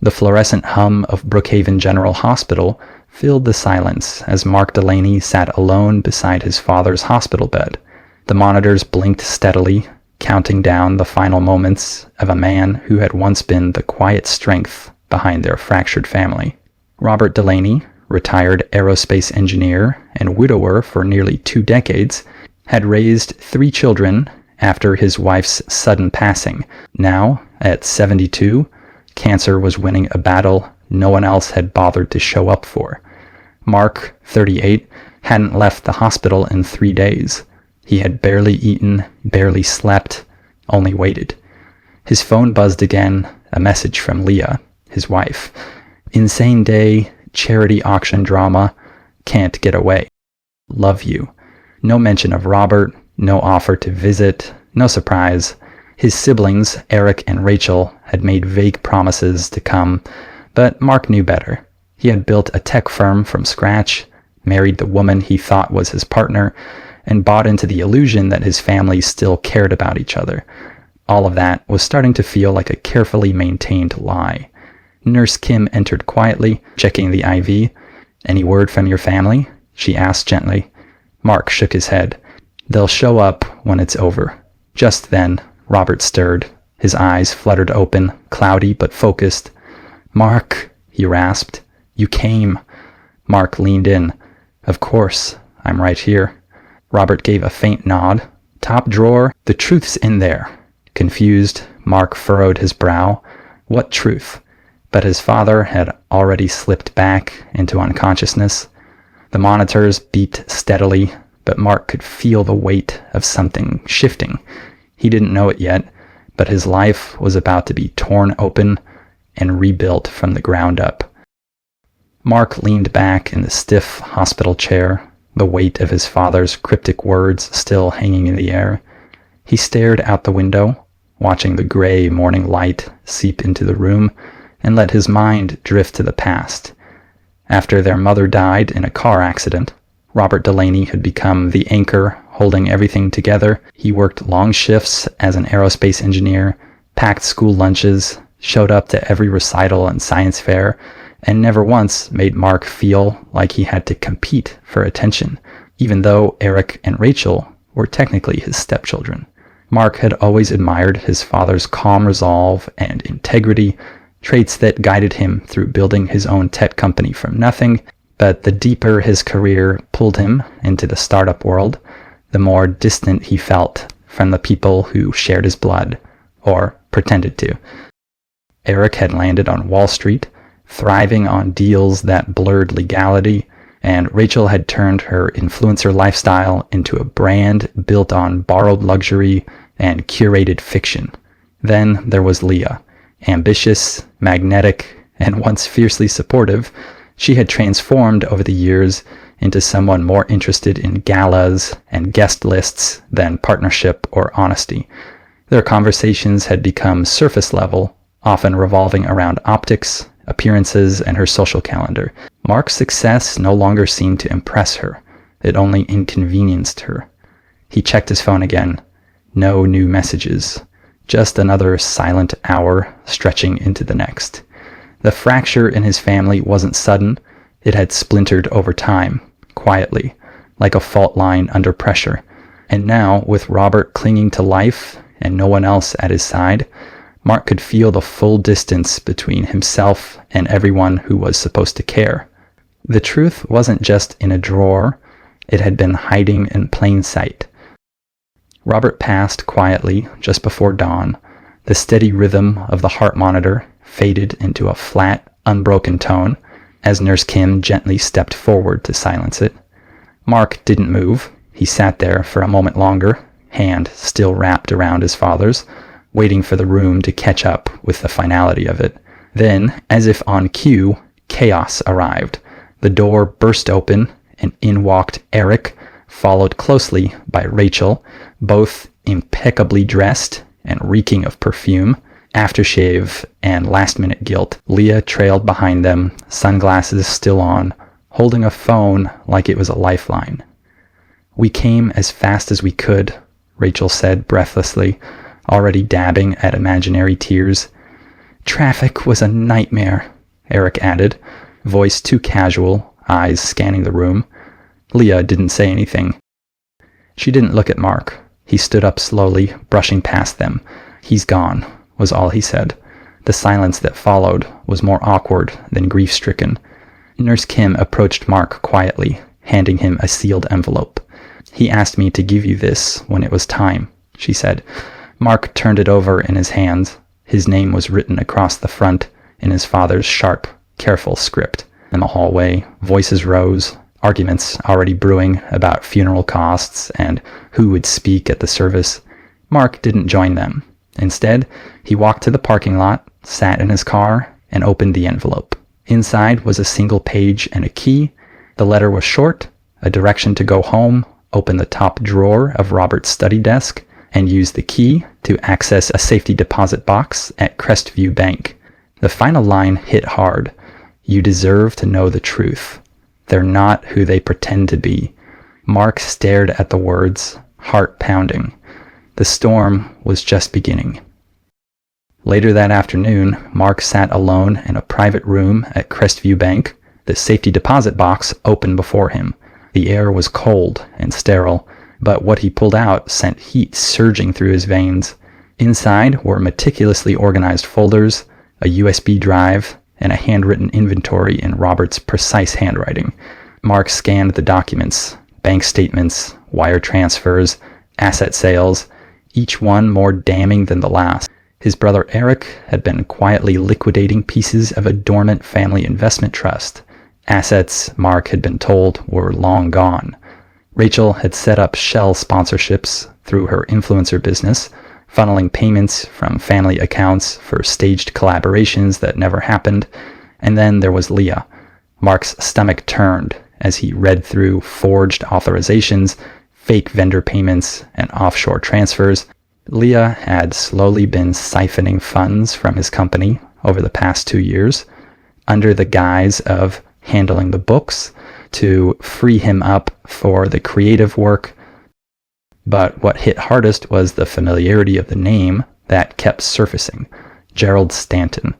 The fluorescent hum of Brookhaven General Hospital filled the silence as Mark Delaney sat alone beside his father's hospital bed. The monitors blinked steadily, counting down the final moments of a man who had once been the quiet strength behind their fractured family. Robert Delaney, retired aerospace engineer and widower for nearly 2 decades, had raised 3 children after his wife's sudden passing. Now, at 72, cancer was winning a battle no one else had bothered to show up for. Mark, 38, hadn't left the hospital in 3 days. He had barely eaten, barely slept, only waited. His phone buzzed again, a message from Leah, his wife. Insane day, charity auction drama, can't get away. Love you. No mention of Robert, no offer to visit, no surprise. His siblings, Eric and Rachel, had made vague promises to come, but Mark knew better. He had built a tech firm from scratch, married the woman he thought was his partner, and bought into the illusion that his family still cared about each other. All of that was starting to feel like a carefully maintained lie. Nurse Kim entered quietly, checking the IV. Any word from your family? She asked gently. Mark shook his head. They'll show up when it's over. Just then, Robert stirred. His eyes fluttered open, cloudy but focused. Mark, he rasped. You came. Mark leaned in. Of course, I'm right here. Robert gave a faint nod. Top drawer, the truth's in there. Confused, Mark furrowed his brow. What truth? But his father had already slipped back into unconsciousness. The monitors beeped steadily, but Mark could feel the weight of something shifting. He didn't know it yet, but his life was about to be torn open and rebuilt from the ground up. Mark leaned back in the stiff hospital chair, the weight of his father's cryptic words still hanging in the air. He stared out the window, watching the gray morning light seep into the room, and let his mind drift to the past. After their mother died in a car accident, Robert Delaney had become the anchor holding everything together. He worked long shifts as an aerospace engineer, packed school lunches, showed up to every recital and science fair, and never once made Mark feel like he had to compete for attention, even though Eric and Rachel were technically his stepchildren. Mark had always admired his father's calm resolve and integrity, traits that guided him through building his own tech company from nothing, but the deeper his career pulled him into the startup world, the more distant he felt from the people who shared his blood, or pretended to. Eric had landed on Wall Street, thriving on deals that blurred legality, and Rachel had turned her influencer lifestyle into a brand built on borrowed luxury and curated fiction. Then there was Leah. Ambitious, magnetic, and once fiercely supportive, she had transformed over the years into someone more interested in galas and guest lists than partnership or honesty. Their conversations had become surface level, often revolving around optics, appearances, and her social calendar. Mark's success no longer seemed to impress her. It only inconvenienced her. He checked his phone again. No new messages. Just another silent hour stretching into the next. The fracture in his family wasn't sudden. It had splintered over time, quietly, like a fault line under pressure. And now, with Robert clinging to life and no one else at his side, Mark could feel the full distance between himself and everyone who was supposed to care. The truth wasn't just in a drawer. It had been hiding in plain sight. Robert passed quietly just before dawn. The steady rhythm of the heart monitor faded into a flat, unbroken tone as Nurse Kim gently stepped forward to silence it. Mark didn't move. He sat there for a moment longer, hand still wrapped around his father's, waiting for the room to catch up with the finality of it. Then, as if on cue, chaos arrived. The door burst open, and in walked Eric, followed closely by Rachel, both impeccably dressed and reeking of perfume, aftershave, and last-minute guilt. Leah trailed behind them, sunglasses still on, holding a phone like it was a lifeline. "We came as fast as we could," Rachel said breathlessly, already dabbing at imaginary tears. Traffic was a nightmare, Eric added, voice too casual, eyes scanning the room. Leah didn't say anything. She didn't look at Mark. He stood up slowly, brushing past them. "He's gone," was all he said. The silence that followed was more awkward than grief-stricken. Nurse Kim approached Mark quietly, handing him a sealed envelope. "He asked me to give you this when it was time," she said. Mark turned it over in his hands. His name was written across the front in his father's sharp, careful script. In the hallway, voices rose, arguments already brewing about funeral costs and who would speak at the service. Mark didn't join them. Instead, he walked to the parking lot, sat in his car, and opened the envelope. Inside was a single page and a key. The letter was short: a direction to go home, open the top drawer of Robert's study desk, and use the key to access a safety deposit box at Crestview Bank. The final line hit hard. "You deserve to know the truth. They're not who they pretend to be." Mark stared at the words, heart pounding. The storm was just beginning. Later that afternoon, Mark sat alone in a private room at Crestview Bank, the safety deposit box open before him. The air was cold and sterile, but what he pulled out sent heat surging through his veins. Inside were meticulously organized folders, a USB drive, and a handwritten inventory in Robert's precise handwriting. Mark scanned the documents: bank statements, wire transfers, asset sales, each one more damning than the last. His brother Eric had been quietly liquidating pieces of a dormant family investment trust. Assets, Mark had been told, were long gone. Rachel had set up shell sponsorships through her influencer business, funneling payments from family accounts for staged collaborations that never happened. And then there was Leah. Mark's stomach turned as he read through forged authorizations, fake vendor payments, and offshore transfers. Leah had slowly been siphoning funds from his company over the past 2 years, under the guise of handling the books to free him up for the creative work. But what hit hardest was the familiarity of the name that kept surfacing: Gerald Stanton,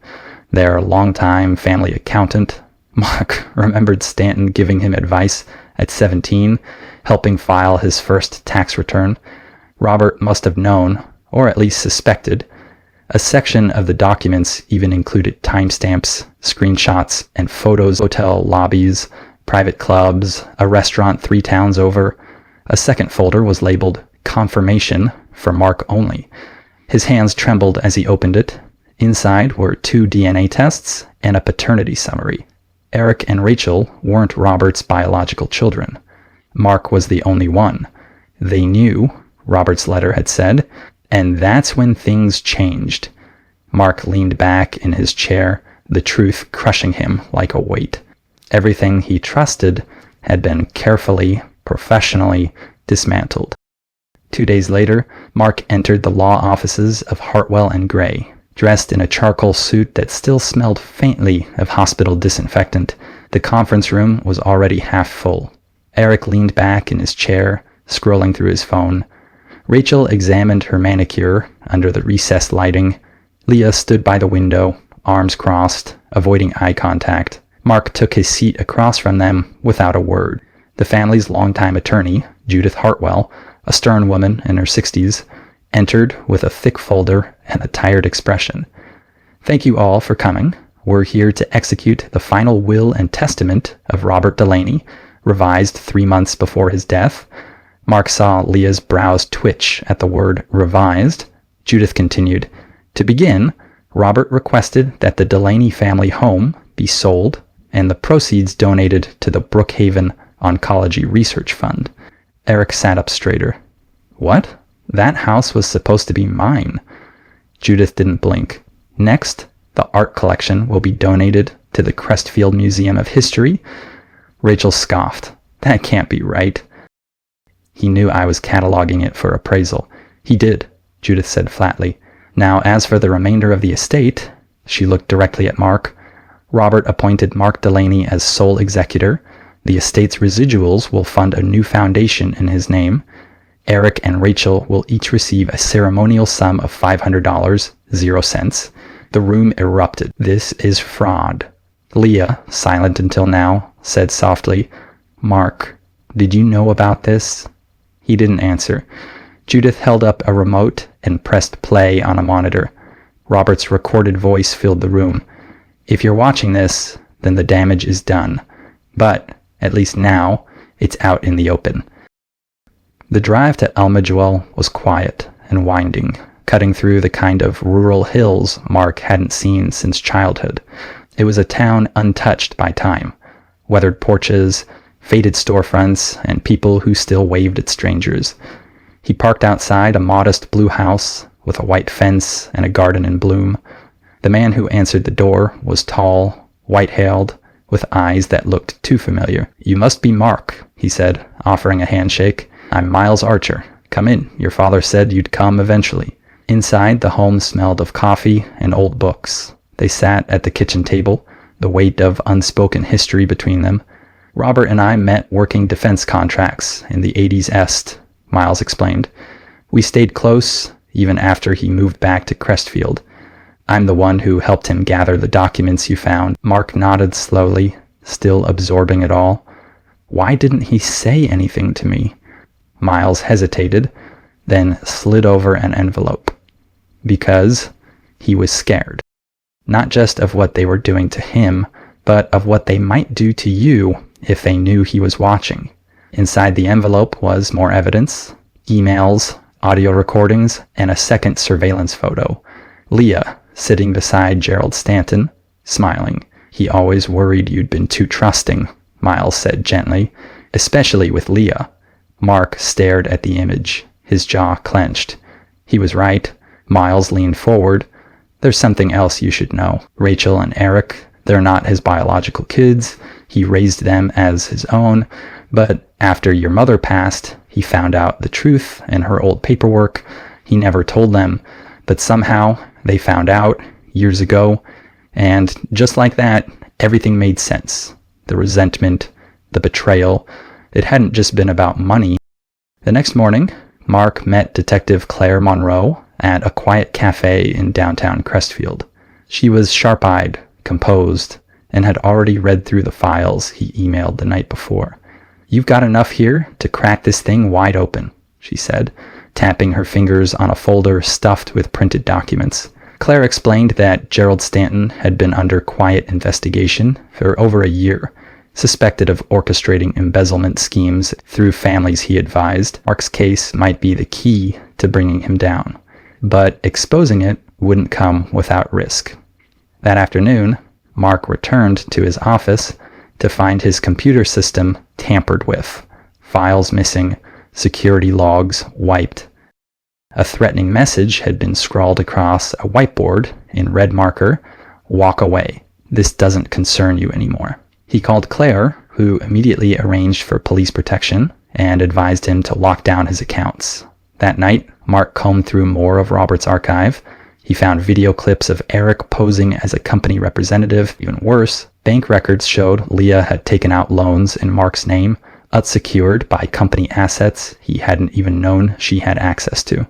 their longtime family accountant. Mark remembered Stanton giving him advice at 17, helping file his first tax return. Robert must have known, or at least suspected. A section of the documents even included timestamps, screenshots, and photos of hotel lobbies, private clubs, a restaurant 3 towns over. A second folder was labeled Confirmation for Mark only. His hands trembled as he opened it. Inside were 2 DNA tests and a paternity summary. Eric and Rachel weren't Robert's biological children. Mark was the only one. They knew, Robert's letter had said, and that's when things changed. Mark leaned back in his chair, the truth crushing him like a weight. Everything he trusted had been carefully, professionally dismantled. 2 days later, Mark entered the law offices of Hartwell and Gray, dressed in a charcoal suit that still smelled faintly of hospital disinfectant. The conference room was already half full. Eric leaned back in his chair, scrolling through his phone. Rachel examined her manicure under the recessed lighting. Leah stood by the window, arms crossed, avoiding eye contact. Mark took his seat across from them without a word. The family's longtime attorney, Judith Hartwell, a stern woman in her 60s, entered with a thick folder and a tired expression. "Thank you all for coming. We're here to execute the final will and testament of Robert Delaney, revised 3 months before his death." Mark saw Leah's brows twitch at the word revised. Judith continued, "To begin, Robert requested that the Delaney family home be sold and the proceeds donated to the Brookhaven Oncology Research Fund." Eric sat up straighter. "What? That house was supposed to be mine." Judith didn't blink. "Next, the art collection will be donated to the Crestfield Museum of History." Rachel scoffed. "That can't be right." "He knew I was cataloging it for appraisal." "He did," Judith said flatly. "Now, as for the remainder of the estate," she looked directly at Mark. "Robert appointed Mark Delaney as sole executor. The estate's residuals will fund a new foundation in his name. Eric and Rachel will each receive a ceremonial sum of $500, 0 cents. The room erupted. "This is fraud." Leah, silent until now, said softly, "Mark, did you know about this?" He didn't answer. Judith held up a remote and pressed play on a monitor. Robert's recorded voice filled the room. "If you're watching this, then the damage is done. But, at least now, it's out in the open." The drive to Almajuel was quiet and winding, cutting through the kind of rural hills Mark hadn't seen since childhood. It was a town untouched by time. Weathered porches, faded storefronts, and people who still waved at strangers. He parked outside a modest blue house with a white fence and a garden in bloom. The man who answered the door was tall, white-haired, with eyes that looked too familiar. "You must be Mark," he said, offering a handshake. "I'm Miles Archer. Come in. Your father said you'd come eventually." Inside, the home smelled of coffee and old books. They sat at the kitchen table, the weight of unspoken history between them. "Robert and I met working defense contracts in the 80s Est," Miles explained. "We stayed close, even after he moved back to Crestfield. I'm the one who helped him gather the documents you found." Mark nodded slowly, still absorbing it all. "Why didn't he say anything to me?" Miles hesitated, then slid over an envelope. "Because he was scared. Not just of what they were doing to him, but of what they might do to you if they knew he was watching." Inside the envelope was more evidence, emails, audio recordings, and a second surveillance photo. Leah, sitting beside Gerald Stanton, smiling. "He always worried you'd been too trusting," Miles said gently, "especially with Leah." Mark stared at the image, his jaw clenched. He was right. Miles leaned forward. "There's something else you should know. Rachel and Eric, they're not his biological kids. He raised them as his own. But after your mother passed, he found out the truth in her old paperwork. He never told them, but somehow they found out years ago. And just like that, everything made sense. The resentment, the betrayal. It hadn't just been about money." The next morning, Mark met Detective Claire Monroe at a quiet cafe in downtown Crestfield. She was sharp-eyed, composed, and had already read through the files he emailed the night before. "You've got enough here to crack this thing wide open," she said, tapping her fingers on a folder stuffed with printed documents. Claire explained that Gerald Stanton had been under quiet investigation for over a year, suspected of orchestrating embezzlement schemes through families he advised. Mark's case might be the key to bringing him down, but exposing it wouldn't come without risk. That afternoon, Mark returned to his office to find his computer system tampered with, files missing, security logs wiped. A threatening message had been scrawled across a whiteboard in red marker: "Walk away. This doesn't concern you anymore." He called Claire, who immediately arranged for police protection and advised him to lock down his accounts. That night, Mark combed through more of Robert's archive. He found video clips of Eric posing as a company representative. Even worse, bank records showed Leah had taken out loans in Mark's name, unsecured by company assets he hadn't even known she had access to.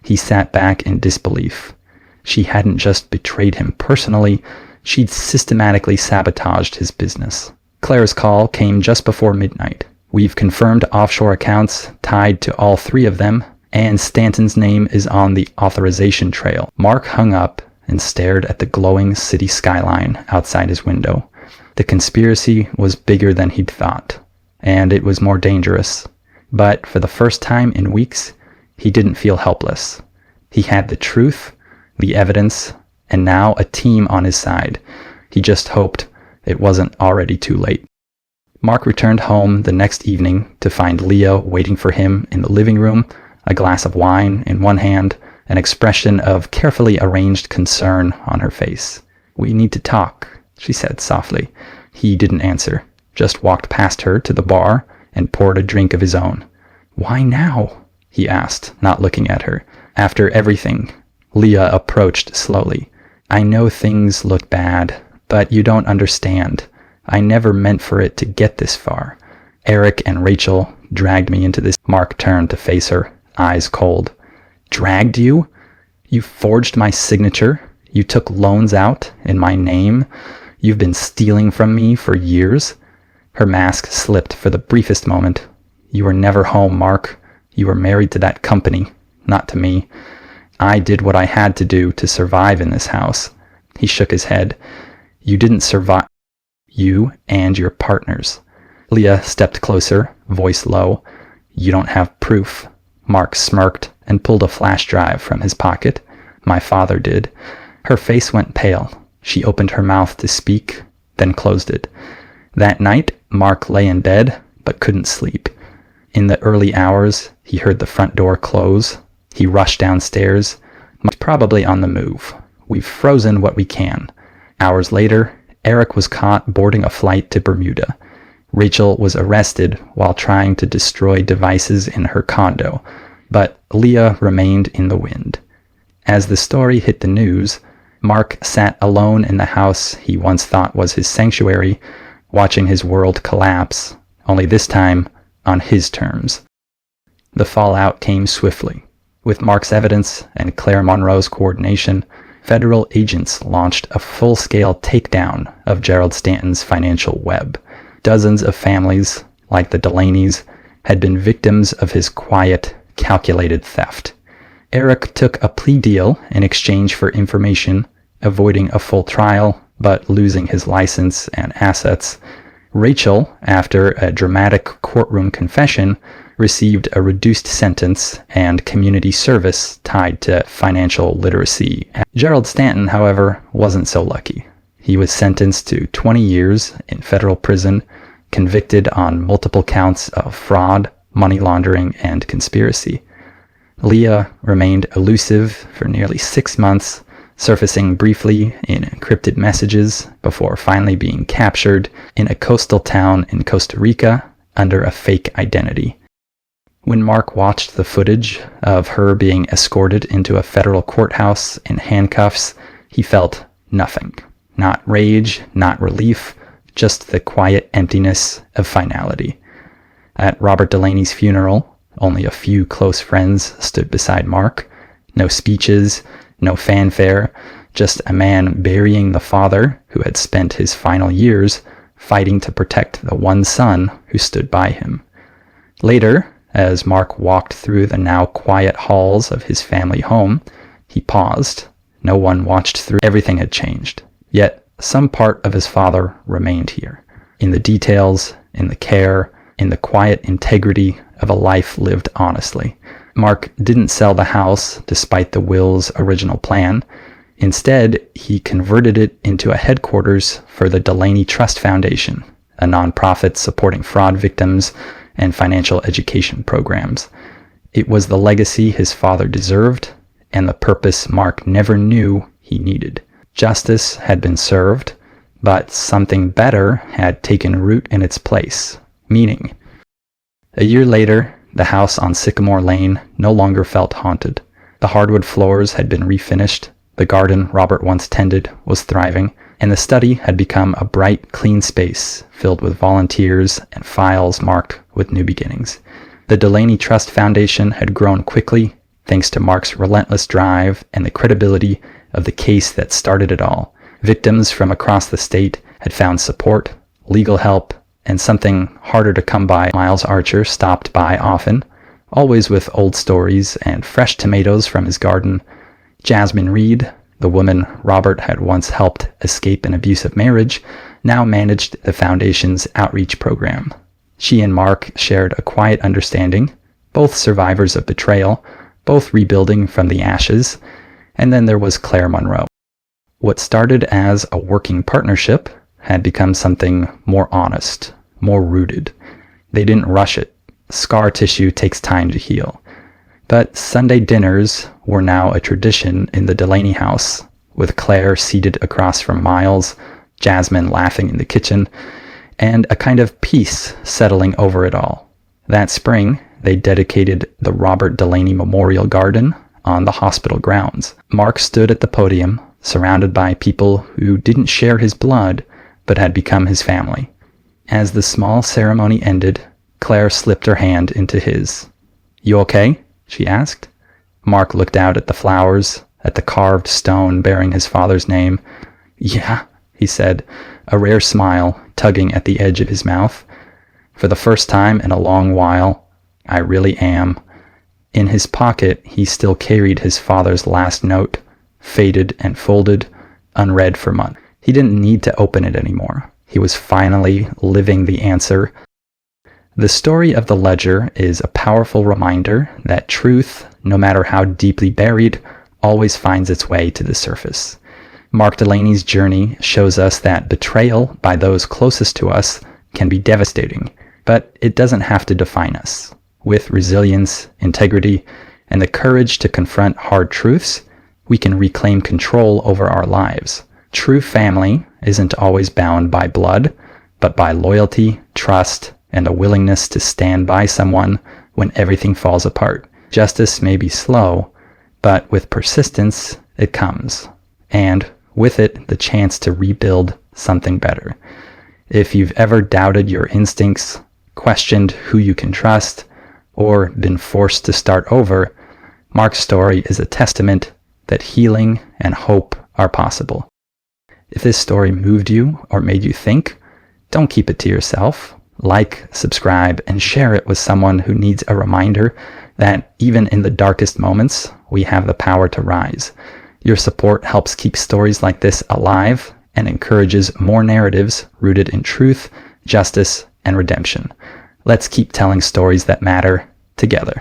He sat back in disbelief. She hadn't just betrayed him personally, she'd systematically sabotaged his business. Claire's call came just before midnight. "We've confirmed offshore accounts tied to all three of them, and Stanton's name is on the authorization trail." Mark hung up and stared at the glowing city skyline outside his window. The conspiracy was bigger than he'd thought, and it was more dangerous. But for the first time in weeks, he didn't feel helpless. He had the truth, the evidence, and now a team on his side. He just hoped it wasn't already too late. Mark returned home the next evening to find Leah waiting for him in the living room, a glass of wine in one hand, an expression of carefully arranged concern on her face. "We need to talk," she said softly. He didn't answer, just walked past her to the bar and poured a drink of his own. "Why now?" he asked, not looking at her. "After everything." Leah approached slowly. "I know things look bad, but you don't understand. I never meant for it to get this far. Eric and Rachel dragged me into this." Mark turned to face her, eyes cold. "Dragged you? You forged my signature? You took loans out in my name. You've been stealing from me for years." Her mask slipped for the briefest moment. "You were never home, Mark. You were married to that company, not to me. I did what I had to do to survive in this house." He shook his head. "You didn't survive. You and your partners." Leah stepped closer, voice low. "You don't have proof." Mark smirked and pulled a flash drive from his pocket. "My father did." Her face went pale. She opened her mouth to speak, then closed it. That night, Mark lay in bed, but couldn't sleep. In the early hours, he heard the front door close. He rushed downstairs. "He's probably on the move. We've frozen what we can." Hours later, Eric was caught boarding a flight to Bermuda. Rachel was arrested while trying to destroy devices in her condo, but Leah remained in the wind. As the story hit the news, Mark sat alone in the house he once thought was his sanctuary, watching his world collapse, only this time on his terms. The fallout came swiftly. With Mark's evidence and Claire Monroe's coordination, federal agents launched a full-scale takedown of Gerald Stanton's financial web. Dozens of families, like the Delaney's, had been victims of his quiet, calculated theft. Eric took a plea deal in exchange for information, avoiding a full trial, but losing his license and assets. Rachel, after a dramatic courtroom confession, received a reduced sentence and community service tied to financial literacy. Gerald Stanton, however, wasn't so lucky. He was sentenced to 20 years in federal prison, convicted on multiple counts of fraud, money laundering, and conspiracy. Leah remained elusive for nearly 6 months, surfacing briefly in encrypted messages before finally being captured in a coastal town in Costa Rica under a fake identity. When Mark watched the footage of her being escorted into a federal courthouse in handcuffs, he felt nothing. Not rage, not relief, just the quiet emptiness of finality. At Robert Delaney's funeral, only a few close friends stood beside Mark. No speeches, no fanfare, just a man burying the father who had spent his final years fighting to protect the one son who stood by him. Later, as Mark walked through the now quiet halls of his family home, he paused. No one watched through. Everything had changed. Yet some part of his father remained here. In the details, in the care, in the quiet integrity of a life lived honestly. Mark didn't sell the house despite the will's original plan. Instead, he converted it into a headquarters for the Delaney Trust Foundation, a nonprofit supporting fraud victims and financial education programs. It was the legacy his father deserved, and the purpose Mark never knew he needed. Justice had been served, but something better had taken root in its place, meaning. A year later, the house on Sycamore Lane no longer felt haunted. The hardwood floors had been refinished, the garden Robert once tended was thriving, and the study had become a bright, clean space filled with volunteers and files marked with new beginnings. The Delaney Trust Foundation had grown quickly, thanks to Mark's relentless drive and the credibility of the case that started it all. Victims from across the state had found support, legal help, and something harder to come by. Miles Archer stopped by often, always with old stories and fresh tomatoes from his garden. Jasmine Reed, the woman Robert had once helped escape an abusive marriage, now managed the foundation's outreach program. She and Mark shared a quiet understanding, both survivors of betrayal, both rebuilding from the ashes. And then there was Claire Monroe. What started as a working partnership had become something more honest, more rooted. They didn't rush it. Scar tissue takes time to heal. But Sunday dinners were now a tradition in the Delaney house, with Claire seated across from Miles, Jasmine laughing in the kitchen, and a kind of peace settling over it all. That spring, they dedicated the Robert Delaney Memorial Garden on the hospital grounds. Mark stood at the podium, surrounded by people who didn't share his blood, but had become his family. As the small ceremony ended, Claire slipped her hand into his. "You okay?" she asked. Mark looked out at the flowers, at the carved stone bearing his father's name. "Yeah," he said, a rare smile tugging at the edge of his mouth. "For the first time in a long while, I really am." In his pocket, he still carried his father's last note, faded and folded, unread for months. He didn't need to open it anymore. He was finally living the answer. The story of the ledger is a powerful reminder that truth, no matter how deeply buried, always finds its way to the surface. Mark Delaney's journey shows us that betrayal by those closest to us can be devastating, but it doesn't have to define us. With resilience, integrity, and the courage to confront hard truths, we can reclaim control over our lives. True family isn't always bound by blood, but by loyalty, trust, and a willingness to stand by someone when everything falls apart. Justice may be slow, but with persistence, it comes. And with it, the chance to rebuild something better. If you've ever doubted your instincts, questioned who you can trust, or been forced to start over, Mark's story is a testament that healing and hope are possible. If this story moved you or made you think, don't keep it to yourself. Like, subscribe, and share it with someone who needs a reminder that even in the darkest moments, we have the power to rise. Your support helps keep stories like this alive and encourages more narratives rooted in truth, justice, and redemption. Let's keep telling stories that matter together.